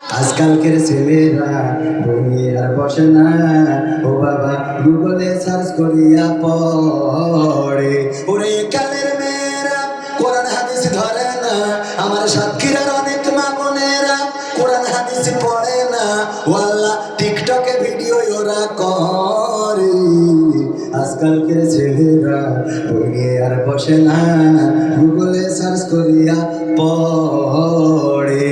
আজকালকের ছেলেরা বই আর বসে না, ও বাবা গুগলে সার্চ করিয়া পড়ে। ওরে কালের মেয়েরা কোরআন হাদিস ধরে না, আমার সাতক্ষীরার অনেক মা বোনেরা কোরআন হাদিস পড়ে না, ওয়াল্লাহ টিকটকে ভিডিও ওরা করে। আজকালকের ছেলেরা বই আর বসে না, গুগলে সার্চ করিয়া পড়ে।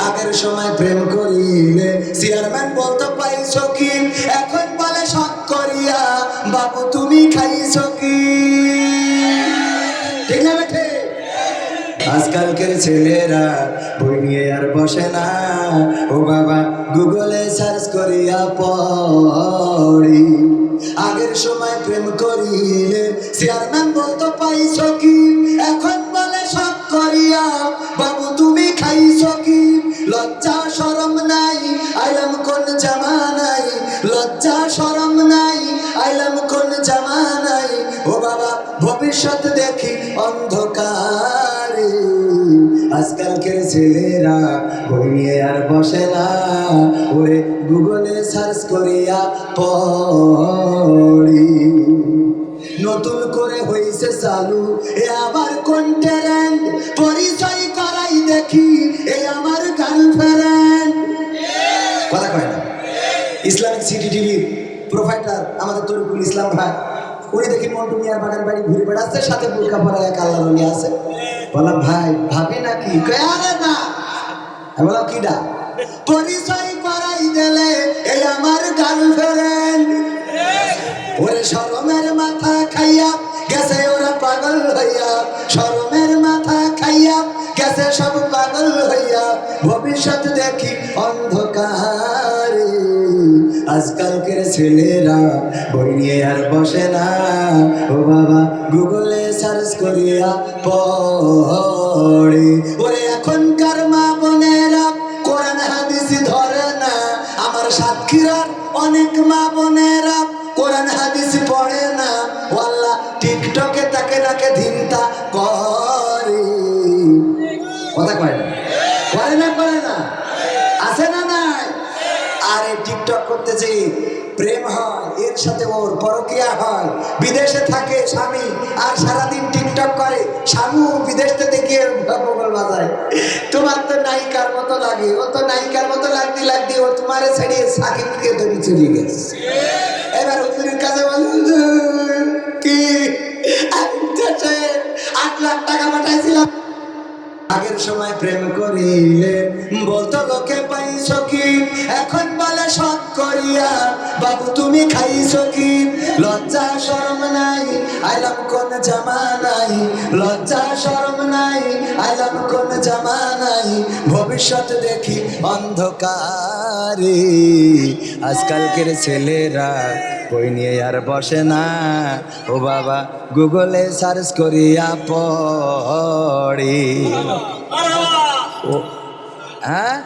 আগের সময় প্রেম করিলে চেয়ারম্যান বলতো পাইছো কি, এখন বলে শখ করিয়া বাবু তুমি খাইছো কি। ঠিক না বেঠে? আজকালকের ছেলেরা বই নিয়ে আর বসে না, ও বাবা গুগলে সার্চ করিয়া পড়ি। আগের সময় প্রেম করিলে চেয়ারম্যান বলতো পাইছো কি, এখন বলে শখ করিয়া বাবু তুমি খাইছো কি। লজ্জা শরম নাই, আইলাম কোন জামানাই, লজ্জা শরম নাই, আইলাম কোন জামানাই। ও বাবা ভবিষ্যৎ দেখি অন্ধকারে। আজকালকের ছেলেরা বই নিয়ে আর বসে না, ওরে গুগলে সার্চ করিয়া পড়ি। নতুন করে হইছে চালু এ আবার কোন ট্রেন্ড, পরিচয় করাই দেখি এ আমার গার্লফ্রেন্ড। কথা কয় না? ইসলামিক সিটি টিভির প্রোভাইডার আমাদের তরিকুল ইসলাম ভাই, উনি দেখি মন্টু মিয়ার বাগান বাড়ি ঘুরে বেড়াচ্ছে, সাথে বোরকা পরা এক আল্লাহ নিয়ে আছে। বললাম ভাই ভাবি নাকি? আরে না। আমি বললাম কিডা? পরিচয় করাই দিলে এই আমার গার্লফ্রেন্ড। ওরে শরমের মাথা খাইয়া গেছে ওরা পাগল হইয়া, শরমের মাথা খাইয়া গেছে সব পাগল হইয়া, ভবিষ্যৎ দেখি অন্ধকারে। আজকালকের ছেলেরা বই নিয়ে আর বসে না, ও বাবা গুগলে সার্চ করিয়া পড়ে। ওরে এখনকার মা বোনেরা কোরআন হাদিস ধরে না, আমার সাতক্ষীরার অনেক মা বোনেরা কোরআন হাদিস পড়ে না, ওয়াল্লাহ টিকটকে তাকে নাকে ধিনতা করে। কথা কয় না? করে না? করে না? আছে না নাই? আরে টিকটক করতেছে, প্রেম হয়, এর সাথে ওর পরকিয়া হয়। বিদেশে থাকে স্বামী আর সারাদিন টিকটক করে, স্বামী বিদেশ থেকে গিয়ে মোবাইল বাজায়। তোমার তো নায়িকার মতো লাগে, ও তো নায়িকার মতো লাগতে লাগতে ও তোমারে ছেড়ে সাকিবকে ধরে চলে গেছে। এবার হুজুরের কাছে বলুন কি, 8 লাখ টাকা পাঠাইছিলাম। আগের সময় প্রেম করিলে বলতো লোকে পাইছো কি, এখন বলে শখ করিয়া বাবু তুমি খাইছো কি। লজ্জা শরম নাই, আইলাম কোন জামানাই, লজ্জা শরম নাই, আইলাম কোন জামানাই, ভবিষ্যৎ দেখি অন্ধকারে। আজকালকের ছেলেরা বই নিয়ে আর বসে না, ও বাবা গুগলে সার্চ করিয়া পড়ি। ও হ্যাঁ।